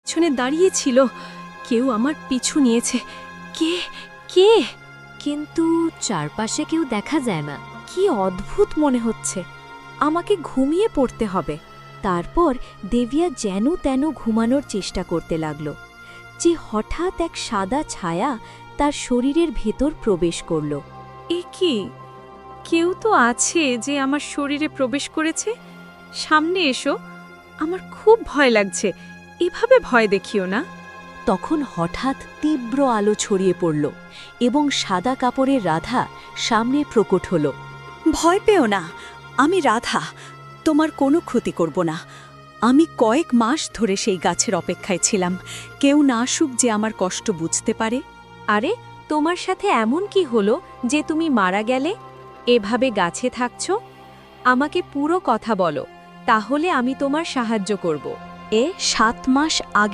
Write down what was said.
পিছনে দাঁড়িয়েছিল। কেউ আমার পিছু নিয়েছে। কে কে? কিন্তু চারপাশে কেউ দেখা যায় না। কি অদ্ভুত মনে হচ্ছে। আমাকে ঘুমিয়ে পড়তে হবে। তারপর দেবিয়া যেন তেন ঘুমানোর চেষ্টা করতে লাগল, যে হঠাৎ এক সাদা ছায়া তার শরীরের ভেতর প্রবেশ করল। এ কি? কেউ তো আছে যে আমার শরীরে প্রবেশ করেছে। সামনে এসো, আমার খুব ভয় লাগছে। এভাবে ভয় দেখিও না। তখন হঠাৎ তীব্র আলো ছড়িয়ে পড়ল এবং সাদা কাপড়ের রাধা সামনে প্রকট হল। ভয় পেও না, আমি রাধা, তোমার কোনো ক্ষতি করব না। আমি কয়েক মাস ধরে সেই গাছের অপেক্ষায় ছিলাম, কেউ না আসুক যে আমার কষ্ট বুঝতে পারে। আরে, তোমার সাথে এমন কি হলো যে তুমি মারা গেলে? এভাবে গাছে থাকছো? আমাকে পুরো কথা বলো, তাহলে আমি তোমার সাহায্য করব। 7 মাস আগে